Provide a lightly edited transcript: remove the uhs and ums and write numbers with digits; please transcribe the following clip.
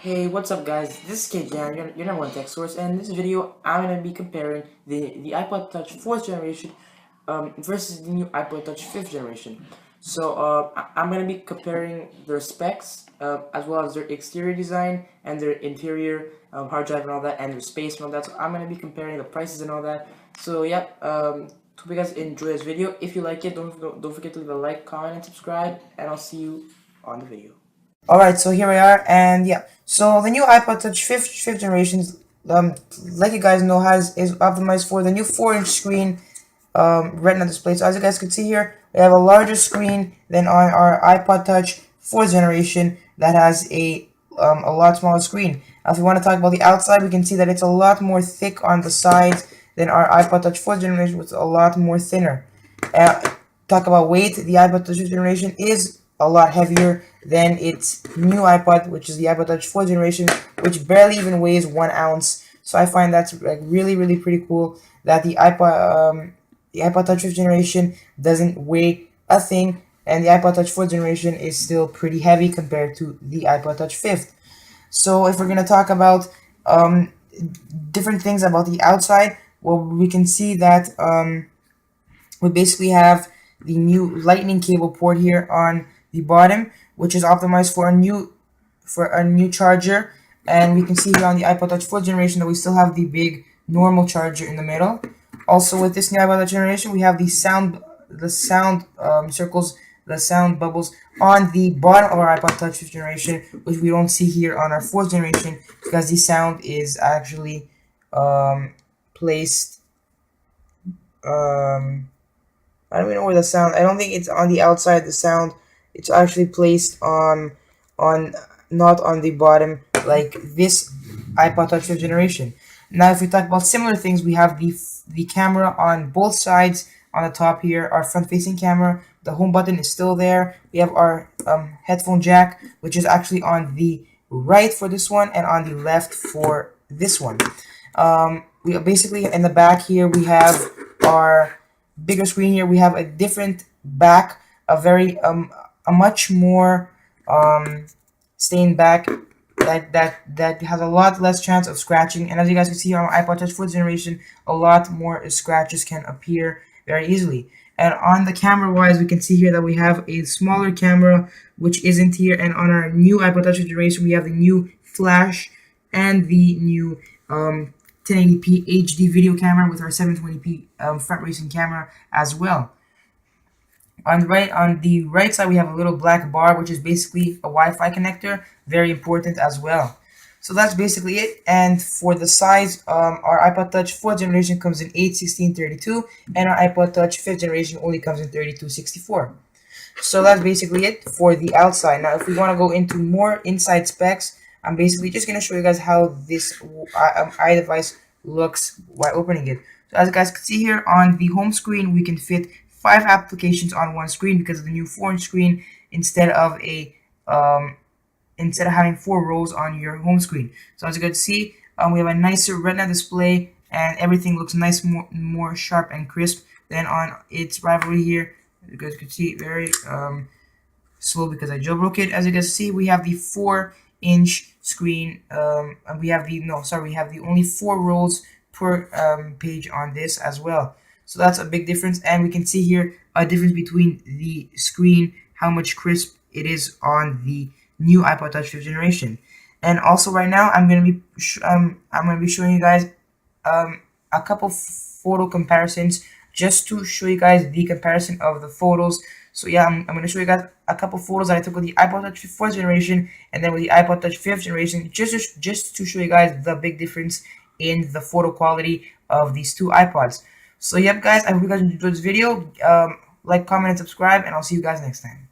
Hey, what's up guys? This is Kid Dan, your number one tech source, and in this video I'm going to be comparing the iPod Touch 4th generation versus the new iPod Touch 5th generation. So I'm going to be comparing their specs as well as their exterior design and their interior hard drive and all that, and their space and all that. So I'm going to be comparing the prices and all that. So yep, hope you guys enjoy this video. If you like it, don't forget to leave a like, comment, and subscribe, and I'll see you on the video. Alright, so here we are, and yeah, so the new iPod Touch 5th generation, like you guys know, is optimized for the new 4-inch screen Retina display. So as you guys can see here, we have a larger screen than on our iPod Touch 4th generation that has a lot smaller screen. Now, if you want to talk about the outside, we can see that it's a lot more thick on the sides than our iPod Touch 4th generation, which is a lot more thinner. Talk about weight, the iPod Touch 5th generation is a lot heavier than its new iPod, which is the iPod Touch 4th generation, which barely even weighs 1 ounce. So I find that's like really pretty cool that the iPod Touch 5th generation doesn't weigh a thing, and the iPod Touch 4th generation is still pretty heavy compared to the iPod Touch 5th. So if we're gonna talk about different things about the outside, well, we can see that we basically have the new lightning cable port here on the bottom, which is optimized for a new charger. And we can see here on the iPod Touch 4th generation that we still have the big normal charger in the middle. Also, with this new iPod Touch generation, we have the sound circles, the sound bubbles on the bottom of our iPod Touch 5th generation, which we don't see here on our 4th generation because the sound is actually placed. I don't even know where the sound. I don't think it's on the outside. The sound, it's actually placed on not on the bottom like this iPod Touch 5th generation. Now, if we talk about similar things, we have the camera on both sides. On the top here, our front-facing camera. The home button is still there. We have our headphone jack, which is actually on the right for this one and on the left for this one. We basically in the back here we have our bigger screen here. We have a different back, a much more stained back that has a lot less chance of scratching. And as you guys can see on iPod Touch 4th generation, a lot more scratches can appear very easily. And on the camera wise, we can see here that we have a smaller camera which isn't here. And on our new iPod Touch generation, we have the new flash and the new 1080p HD video camera with our 720p front-facing camera as well. On the right side, we have a little black bar, which is basically a Wi-Fi connector, very important as well. So that's basically it. And for the size, our iPod Touch 4th generation comes in 8/16/32, and our iPod Touch 5th generation only comes in 32/64. So that's basically it for the outside. Now, if we want to go into more inside specs, I'm basically just going to show you guys how this iDevice looks while opening it. So as you guys can see here on the home screen, we can fit 5 applications on one screen because of the new 4-inch screen instead of having 4 rows on your home screen. So as you can see, we have a nicer Retina display and everything looks nice, more sharp and crisp than on its rivalry here. As you guys can see, very slow because I jailbroke it. As you guys see, we have the 4-inch screen, and we have the only 4 rows per page on this as well. So that's a big difference, and we can see here a difference between the screen, how much crisp it is on the new iPod Touch 5th generation. And also right now, I'm gonna be showing you guys a couple photo comparisons just to show you guys the comparison of the photos. So yeah, I'm gonna show you guys a couple photos that I took with the iPod Touch 4th generation and then with the iPod Touch 5th generation, just to show you guys the big difference in the photo quality of these two iPods. So yep guys, I hope you guys enjoyed this video. Like, comment, and subscribe, and I'll see you guys next time.